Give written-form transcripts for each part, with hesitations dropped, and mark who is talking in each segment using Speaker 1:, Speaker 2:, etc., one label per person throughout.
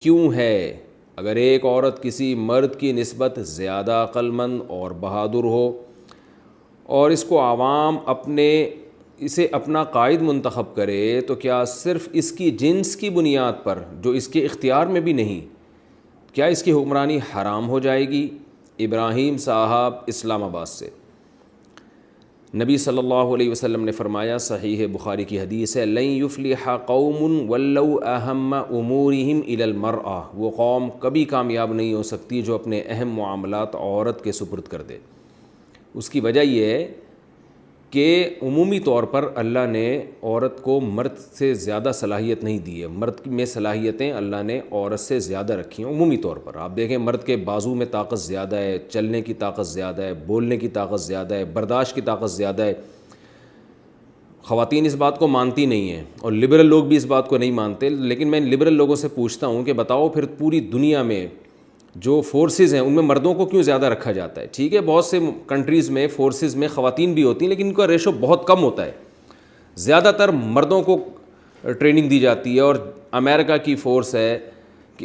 Speaker 1: کیوں ہے اگر ایک عورت کسی مرد کی نسبت زیادہ عقل مند اور بہادر ہو اور اس کو عوام اسے اپنا قائد منتخب کرے تو کیا صرف اس کی جنس کی بنیاد پر جو اس کے اختیار میں بھی نہیں، کیا اس کی حکمرانی حرام ہو جائے گی؟ ابراہیم صاحب اسلام آباد سے۔ نبی صلی اللہ علیہ وسلم نے فرمایا، صحیح بخاری کی حدیث ہے، لن یفلح قوم ولوا اہم امورہم الی المرأة، وہ قوم کبھی کامیاب نہیں ہو سکتی جو اپنے اہم معاملات عورت کے سپرد کر دے۔ اس کی وجہ یہ ہے کہ عمومی طور پر اللہ نے عورت کو مرد سے زیادہ صلاحیت نہیں دی ہے، مرد میں صلاحیتیں اللہ نے عورت سے زیادہ رکھی ہیں عمومی طور پر۔ آپ دیکھیں مرد کے بازو میں طاقت زیادہ ہے، چلنے کی طاقت زیادہ ہے، بولنے کی طاقت زیادہ ہے، برداشت کی طاقت زیادہ ہے۔ خواتین اس بات کو مانتی نہیں ہیں اور لبرل لوگ بھی اس بات کو نہیں مانتے، لیکن میں لبرل لوگوں سے پوچھتا ہوں کہ بتاؤ پھر پوری دنیا میں جو فورسز ہیں ان میں مردوں کو کیوں زیادہ رکھا جاتا ہے؟ ٹھیک ہے، بہت سے کنٹریز میں فورسز میں خواتین بھی ہوتی ہیں لیکن ان کا ریشو بہت کم ہوتا ہے، زیادہ تر مردوں کو ٹریننگ دی جاتی ہے۔ اور امریکہ کی فورس ہے،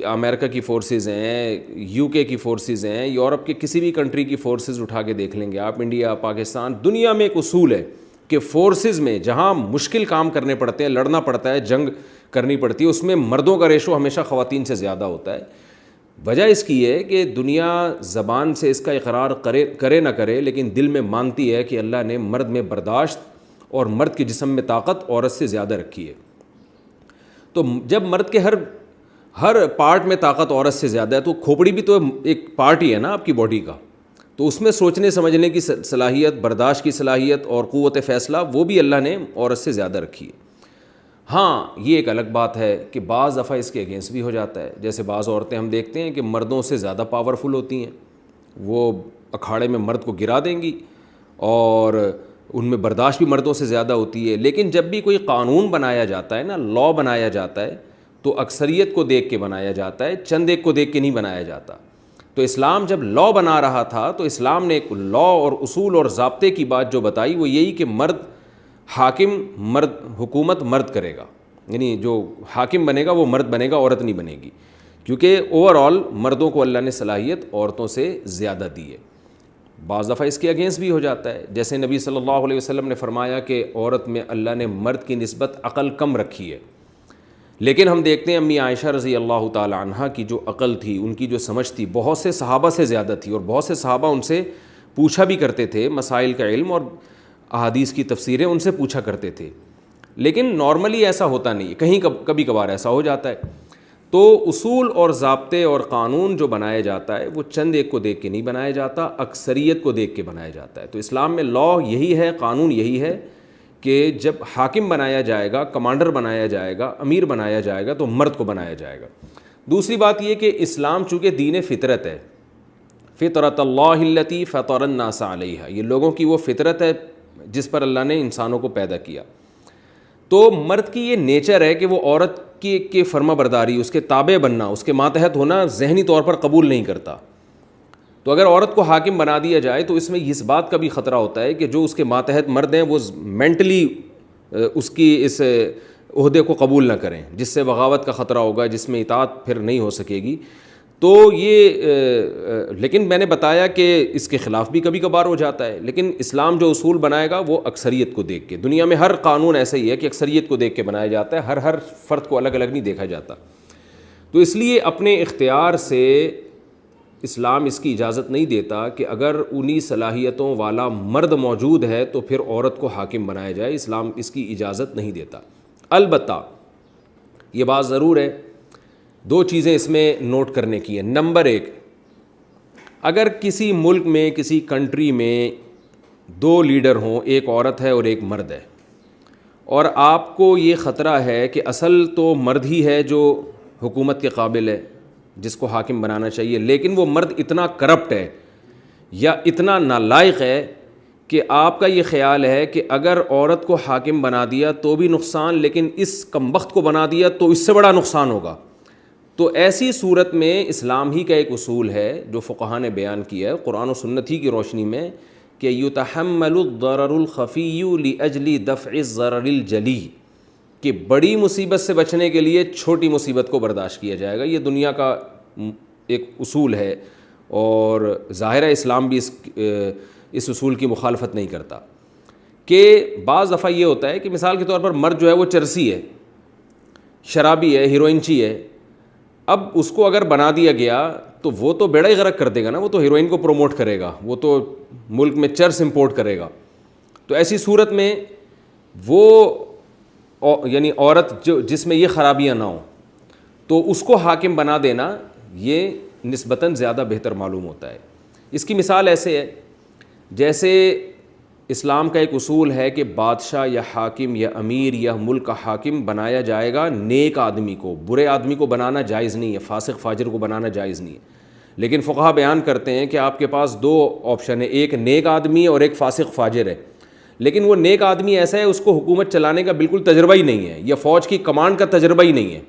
Speaker 1: امریکہ کی فورسز ہیں، یو کے کی فورسز ہیں، یورپ کے کسی بھی کنٹری کی فورسز اٹھا کے دیکھ لیں گے آپ، انڈیا، پاکستان، دنیا میں ایک اصول ہے کہ فورسز میں جہاں مشکل کام کرنے پڑتے ہیں، لڑنا پڑتا ہے، جنگ کرنی پڑتی ہے، اس میں مردوں کا ریشو ہمیشہ خواتین سے زیادہ ہوتا ہے۔ وجہ اس کی ہے کہ دنیا زبان سے اس کا اقرار کرے نہ کرے لیکن دل میں مانتی ہے کہ اللہ نے مرد میں برداشت اور مرد کے جسم میں طاقت عورت سے زیادہ رکھی ہے۔ تو جب مرد کے ہر پارٹ میں طاقت عورت سے زیادہ ہے تو کھوپڑی بھی تو ایک پارٹ ہی ہے نا آپ کی باڈی کا، تو اس میں سوچنے سمجھنے کی صلاحیت، برداشت کی صلاحیت اور قوت فیصلہ وہ بھی اللہ نے عورت سے زیادہ رکھی ہے۔ ہاں یہ ایک الگ بات ہے کہ بعض دفعہ اس کے اگینسٹ بھی ہو جاتا ہے، جیسے بعض عورتیں ہم دیکھتے ہیں کہ مردوں سے زیادہ پاورفل ہوتی ہیں، وہ اکھاڑے میں مرد کو گرا دیں گی اور ان میں برداشت بھی مردوں سے زیادہ ہوتی ہے۔ لیکن جب بھی کوئی قانون بنایا جاتا ہے نا، لا بنایا جاتا ہے، تو اکثریت کو دیکھ کے بنایا جاتا ہے، چند ایک کو دیکھ کے نہیں بنایا جاتا۔ تو اسلام جب لا بنا رہا تھا تو اسلام نے ایک لا اور اصول اور ضابطے کی بات جو بتائی وہ یہی کہ مرد حاکم، مرد حکومت مرد کرے گا، یعنی جو حاکم بنے گا وہ مرد بنے گا، عورت نہیں بنے گی، کیونکہ اوور آل مردوں کو اللہ نے صلاحیت عورتوں سے زیادہ دی ہے۔ بعض دفعہ اس کے اگینسٹ بھی ہو جاتا ہے، جیسے نبی صلی اللہ علیہ وسلم نے فرمایا کہ عورت میں اللہ نے مرد کی نسبت عقل کم رکھی ہے، لیکن ہم دیکھتے ہیں امی عائشہ رضی اللہ تعالی عنہا کی جو عقل تھی، ان کی جو سمجھ تھی بہت سے صحابہ سے زیادہ تھی، اور بہت سے صحابہ ان سے پوچھا بھی کرتے تھے، مسائل کا علم اور احادیث کی تفسیریں ان سے پوچھا کرتے تھے، لیکن نارملی ایسا ہوتا نہیں ہے، کہیں کبھی کبھار ایسا ہو جاتا ہے۔ تو اصول اور ضابطے اور قانون جو بنایا جاتا ہے وہ چند ایک کو دیکھ کے نہیں بنایا جاتا، اکثریت کو دیکھ کے بنایا جاتا ہے۔ تو اسلام میں لا یہی ہے، قانون یہی ہے کہ جب حاکم بنایا جائے گا، کمانڈر بنایا جائے گا، امیر بنایا جائے گا تو مرد کو بنایا جائے گا۔ دوسری بات یہ کہ اسلام چونکہ دین فطرت ہے، فطرت اللہ التی فطر الناس علیہا، یہ لوگوں کی وہ فطرت ہے جس پر اللہ نے انسانوں کو پیدا کیا، تو مرد کی یہ نیچر ہے کہ وہ عورت کی فرما برداری، اس کے تابع بننا، اس کے ماتحت ہونا ذہنی طور پر قبول نہیں کرتا۔ تو اگر عورت کو حاکم بنا دیا جائے تو اس میں اس بات کا بھی خطرہ ہوتا ہے کہ جو اس کے ماتحت مرد ہیں وہ مینٹلی اس کی اس عہدے کو قبول نہ کریں، جس سے بغاوت کا خطرہ ہوگا، جس میں اطاعت پھر نہیں ہو سکے گی۔ تو یہ لیکن میں نے بتایا کہ اس کے خلاف بھی کبھی کبھار ہو جاتا ہے، لیکن اسلام جو اصول بنائے گا وہ اکثریت کو دیکھ کے، دنیا میں ہر قانون ایسا ہی ہے کہ اکثریت کو دیکھ کے بنایا جاتا ہے، ہر فرد کو الگ الگ نہیں دیکھا جاتا۔ تو اس لیے اپنے اختیار سے اسلام اس کی اجازت نہیں دیتا کہ اگر انہی صلاحیتوں والا مرد موجود ہے تو پھر عورت کو حاکم بنایا جائے، اسلام اس کی اجازت نہیں دیتا۔ البتہ یہ بات ضرور ہے، دو چیزیں اس میں نوٹ کرنے کی ہیں۔ نمبر ایک، اگر کسی ملک میں، کسی کنٹری میں دو لیڈر ہوں، ایک عورت ہے اور ایک مرد ہے، اور آپ کو یہ خطرہ ہے کہ اصل تو مرد ہی ہے جو حکومت کے قابل ہے، جس کو حاکم بنانا چاہیے، لیکن وہ مرد اتنا کرپٹ ہے یا اتنا نالائق ہے کہ آپ کا یہ خیال ہے کہ اگر عورت کو حاکم بنا دیا تو بھی نقصان، لیکن اس کمبخت کو بنا دیا تو اس سے بڑا نقصان ہوگا۔ تو ایسی صورت میں اسلام ہی کا ایک اصول ہے جو فقہاء نے بیان کیا ہے قرآن و سنت ہی کی روشنی میں کہ یتحمل الضرر الخفی لاجل دفع الضرر الجلی، کہ بڑی مصیبت سے بچنے کے لیے چھوٹی مصیبت کو برداشت کیا جائے گا. یہ دنیا کا ایک اصول ہے اور ظاہرہ اسلام بھی اس اصول کی مخالفت نہیں کرتا. کہ بعض دفعہ یہ ہوتا ہے کہ مثال کے طور پر مرد جو ہے وہ چرسی ہے, شرابی ہے, ہیروئنچی ہے. اب اس کو اگر بنا دیا گیا تو وہ تو بیڑا ہی غرق کر دے گا نا, وہ تو ہیروئن کو پروموٹ کرے گا, وہ تو ملک میں چرس امپورٹ کرے گا. تو ایسی صورت میں وہ یعنی عورت جس میں یہ خرابیاں نہ ہوں تو اس کو حاکم بنا دینا یہ نسبتاً زیادہ بہتر معلوم ہوتا ہے. اس کی مثال ایسے ہے جیسے اسلام کا ایک اصول ہے کہ بادشاہ یا حاکم یا امیر یا ملک کا حاکم بنایا جائے گا نیک آدمی کو, برے آدمی کو بنانا جائز نہیں ہے, فاسق فاجر کو بنانا جائز نہیں ہے. لیکن فقہا بیان کرتے ہیں کہ آپ کے پاس دو آپشن ہے, ایک نیک آدمی ہے اور ایک فاسق فاجر ہے. لیکن وہ نیک آدمی ایسا ہے اس کو حکومت چلانے کا بالکل تجربہ ہی نہیں ہے یا فوج کی کمانڈ کا تجربہ ہی نہیں ہے,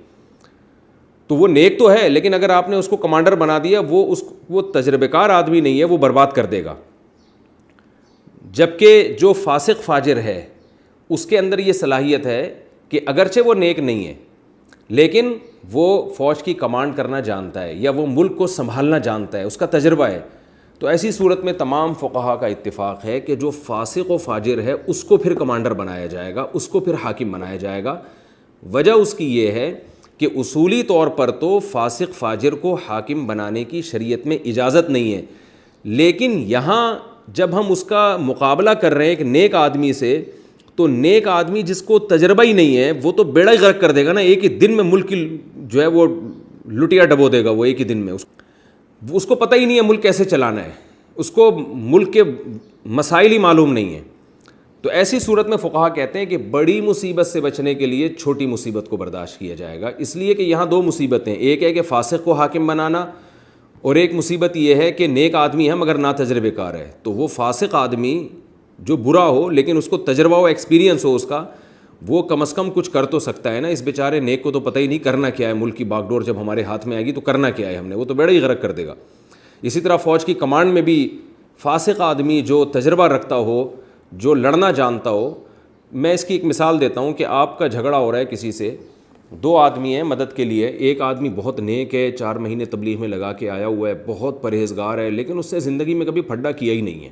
Speaker 1: تو وہ نیک تو ہے لیکن اگر آپ نے اس کو کمانڈر بنا دیا وہ تجربہ کار آدمی نہیں ہے, وہ برباد کر دے گا. جبکہ جو فاسق فاجر ہے اس کے اندر یہ صلاحیت ہے کہ اگرچہ وہ نیک نہیں ہے لیکن وہ فوج کی کمانڈ کرنا جانتا ہے یا وہ ملک کو سنبھالنا جانتا ہے, اس کا تجربہ ہے. تو ایسی صورت میں تمام فقہا کا اتفاق ہے کہ جو فاسق و فاجر ہے اس کو پھر کمانڈر بنایا جائے گا, اس کو پھر حاکم بنایا جائے گا. وجہ اس کی یہ ہے کہ اصولی طور پر تو فاسق فاجر کو حاکم بنانے کی شریعت میں اجازت نہیں ہے, لیکن یہاں جب ہم اس کا مقابلہ کر رہے ہیں ایک نیک آدمی سے, تو نیک آدمی جس کو تجربہ ہی نہیں ہے وہ تو بیڑا ہی غرق کر دے گا نا, ایک ہی دن میں ملک کی جو ہے وہ لٹیا ڈبو دے گا. وہ ایک ہی دن میں اس کو پتہ ہی نہیں ہے ملک کیسے چلانا ہے, اس کو ملک کے مسائل ہی معلوم نہیں ہیں. تو ایسی صورت میں فقہا کہتے ہیں کہ بڑی مصیبت سے بچنے کے لیے چھوٹی مصیبت کو برداشت کیا جائے گا, اس لیے کہ یہاں دو مصیبتیں, ایک ہے کہ فاسق کو حاکم بنانا اور ایک مصیبت یہ ہے کہ نیک آدمی ہے مگر نا تجربے کار ہے. تو وہ فاسق آدمی جو برا ہو لیکن اس کو تجربہ ہو, ایکسپیرینس ہو اس کا, وہ کم از کم کچھ کر تو سکتا ہے نا. اس بیچارے نیک کو تو پتہ ہی نہیں کرنا کیا ہے, ملک کی باغ ڈور جب ہمارے ہاتھ میں آئے گی تو کرنا کیا ہے ہم نے, وہ تو بیڑا ہی غرق کر دے گا. اسی طرح فوج کی کمانڈ میں بھی فاسق آدمی جو تجربہ رکھتا ہو, جو لڑنا جانتا ہو. میں اس کی ایک مثال دیتا ہوں کہ آپ کا جھگڑا ہو رہا ہے کسی سے, دو آدمی ہیں مدد کے لیے, ایک آدمی بہت نیک ہے, 4 مہینے تبلیغ میں لگا کے آیا ہوا ہے, بہت پرہیزگار ہے لیکن اس سے زندگی میں کبھی پھڈا کیا ہی نہیں ہے,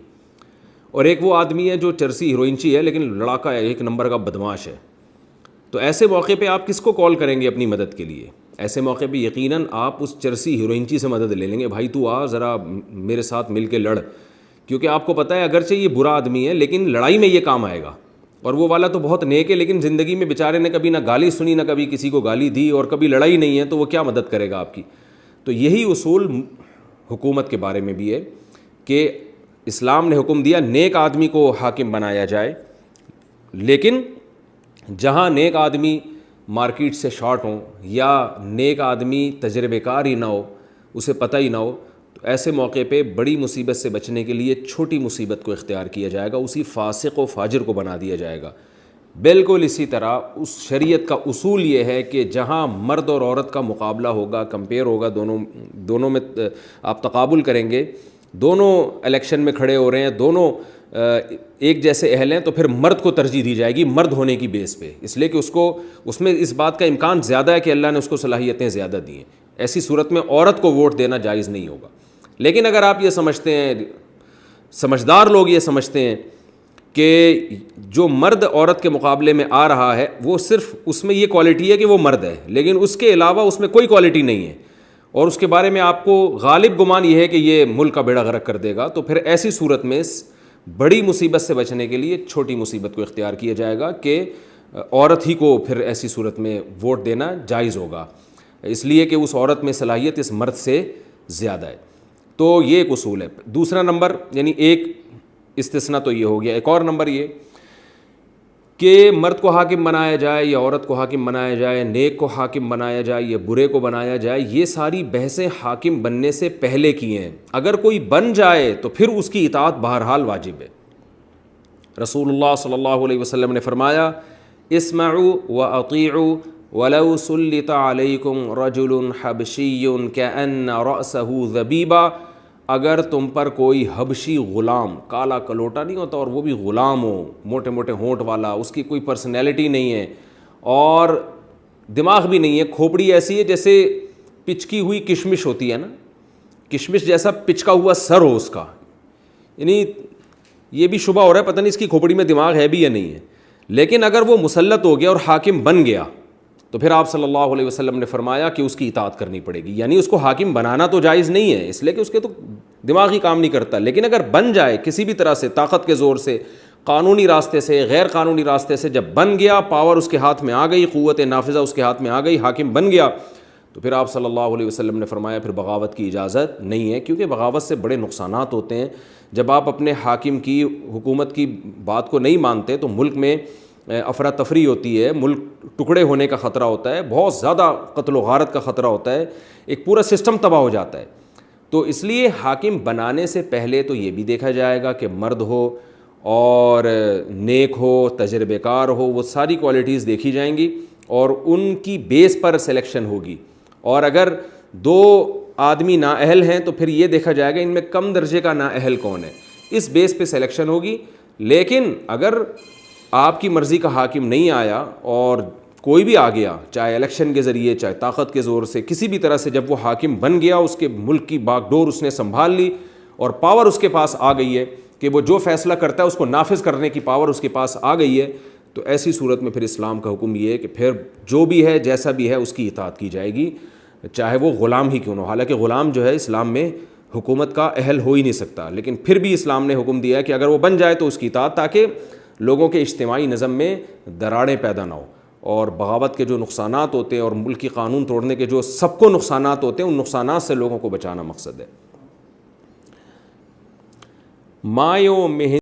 Speaker 1: اور ایک وہ آدمی ہے جو چرسی ہیروئنچی ہے لیکن لڑاکا ہے, ایک نمبر کا بدماش ہے. تو ایسے موقع پہ آپ کس کو کال کریں گے اپنی مدد کے لیے؟ ایسے موقع پہ یقیناً آپ اس چرسی ہیروئنچی سے مدد لے لیں گے, بھائی تو آ ذرا میرے ساتھ مل کے لڑ, کیونکہ آپ کو پتہ ہے اگرچہ یہ برا آدمی ہے لیکن لڑائی میں یہ کام آئے گا. اور وہ والا تو بہت نیک ہے لیکن زندگی میں بیچارے نے کبھی نہ گالی سنی نہ کبھی کسی کو گالی دی اور کبھی لڑائی نہیں ہے, تو وہ کیا مدد کرے گا آپ کی. تو یہی اصول حکومت کے بارے میں بھی ہے کہ اسلام نے حکم دیا نیک آدمی کو حاکم بنایا جائے, لیکن جہاں نیک آدمی مارکیٹ سے شارٹ ہوں یا نیک آدمی تجربے کار ہی نہ ہو, اسے پتہ ہی نہ ہو, تو ایسے موقع پہ بڑی مصیبت سے بچنے کے لیے چھوٹی مصیبت کو اختیار کیا جائے گا, اسی فاسق و فاجر کو بنا دیا جائے گا. بالکل اسی طرح اس شریعت کا اصول یہ ہے کہ جہاں مرد اور عورت کا مقابلہ ہوگا, کمپیئر ہوگا, دونوں میں آپ تقابل کریں گے, دونوں الیکشن میں کھڑے ہو رہے ہیں, دونوں ایک جیسے اہل ہیں, تو پھر مرد کو ترجیح دی جائے گی مرد ہونے کی بیس پہ, اس لیے کہ اس میں اس بات کا امکان زیادہ ہے کہ اللہ نے اس کو صلاحیتیں زیادہ دی ہیں. ایسی صورت میں عورت کو ووٹ دینا جائز نہیں ہوگا. لیکن اگر آپ یہ سمجھتے ہیں, سمجھدار لوگ یہ سمجھتے ہیں کہ جو مرد عورت کے مقابلے میں آ رہا ہے وہ صرف اس میں یہ کوالٹی ہے کہ وہ مرد ہے, لیکن اس کے علاوہ اس میں کوئی کوالٹی نہیں ہے, اور اس کے بارے میں آپ کو غالب گمان یہ ہے کہ یہ ملک کا بیڑا غرق کر دے گا, تو پھر ایسی صورت میں بڑی مصیبت سے بچنے کے لیے چھوٹی مصیبت کو اختیار کیا جائے گا کہ عورت ہی کو پھر ایسی صورت میں ووٹ دینا جائز ہوگا, اس لیے کہ اس عورت میں صلاحیت اس مرد سے زیادہ ہے. تو یہ ایک اصول ہے. دوسرا نمبر یعنی ایک استثناء تو یہ ہو گیا, ایک اور نمبر یہ کہ مرد کو حاکم بنایا جائے یا عورت کو حاکم بنایا جائے, نیک کو حاکم بنایا جائے یا برے کو بنایا جائے, یہ ساری بحثیں حاکم بننے سے پہلے کی ہیں. اگر کوئی بن جائے تو پھر اس کی اطاعت بہرحال واجب ہے. رسول اللہ صلی اللہ علیہ وسلم نے فرمایا, اسمعوا واطیعوا ولو سلط علیکم رجل حبشی کأن رأسہ ذبیبہ, اگر تم پر کوئی حبشی غلام, کالا کلوٹا نہیں ہوتا اور وہ بھی غلام ہو, موٹے موٹے ہونٹ والا, اس کی کوئی پرسنالٹی نہیں ہے اور دماغ بھی نہیں ہے, کھوپڑی ایسی ہے جیسے پچکی ہوئی کشمش ہوتی ہے نا, کشمش جیسا پچکا ہوا سر ہو اس کا, یعنی یہ بھی شبہ ہو رہا ہے پتہ نہیں اس کی کھوپڑی میں دماغ ہے بھی یا نہیں ہے. لیکن اگر وہ مسلط ہو گیا اور حاکم بن گیا تو پھر آپ صلی اللہ علیہ وسلم نے فرمایا کہ اس کی اطاعت کرنی پڑے گی. یعنی اس کو حاکم بنانا تو جائز نہیں ہے اس لیے کہ اس کے تو دماغ ہی کام نہیں کرتا, لیکن اگر بن جائے کسی بھی طرح سے, طاقت کے زور سے, قانونی راستے سے, غیر قانونی راستے سے, جب بن گیا, پاور اس کے ہاتھ میں آ گئی, قوت نافذہ اس کے ہاتھ میں آ گئی, حاکم بن گیا, تو پھر آپ صلی اللہ علیہ وسلم نے فرمایا پھر بغاوت کی اجازت نہیں ہے, کیونکہ بغاوت سے بڑے نقصانات ہوتے ہیں. جب آپ اپنے حاکم کی, حکومت کی بات کو نہیں مانتے تو ملک میں افراتفری ہوتی ہے, ملک ٹکڑے ہونے کا خطرہ ہوتا ہے, بہت زیادہ قتل و غارت کا خطرہ ہوتا ہے, ایک پورا سسٹم تباہ ہو جاتا ہے. تو اس لیے حاکم بنانے سے پہلے تو یہ بھی دیکھا جائے گا کہ مرد ہو اور نیک ہو, تجربے کار ہو, وہ ساری کوالٹیز دیکھی جائیں گی اور ان کی بیس پر سلیکشن ہوگی. اور اگر دو آدمی نااہل ہیں تو پھر یہ دیکھا جائے گا ان میں کم درجے کا نااہل کون ہے, اس بیس پہ سلیکشن ہوگی. لیکن اگر آپ کی مرضی کا حاکم نہیں آیا اور کوئی بھی آ گیا, چاہے الیکشن کے ذریعے, چاہے طاقت کے زور سے, کسی بھی طرح سے, جب وہ حاکم بن گیا, اس کے ملک کی باغ ڈور اس نے سنبھال لی اور پاور اس کے پاس آ گئی ہے کہ وہ جو فیصلہ کرتا ہے اس کو نافذ کرنے کی پاور اس کے پاس آ گئی ہے, تو ایسی صورت میں پھر اسلام کا حکم یہ ہے کہ پھر جو بھی ہے, جیسا بھی ہے, اس کی اطاعت کی جائے گی, چاہے وہ غلام ہی کیوں نہ ہو. حالانکہ غلام جو ہے اسلام میں حکومت کا اہل ہو ہی نہیں سکتا, لیکن پھر بھی اسلام نے حکم دیا ہے کہ اگر وہ بن جائے تو اس کی اطاعت, تاکہ لوگوں کے اجتماعی نظم میں دراڑیں پیدا نہ ہو. اور بغاوت کے جو نقصانات ہوتے ہیں اور ملک کی قانون توڑنے کے جو سب کو نقصانات ہوتے ہیں, ان نقصانات سے لوگوں کو بچانا مقصد ہے. مایو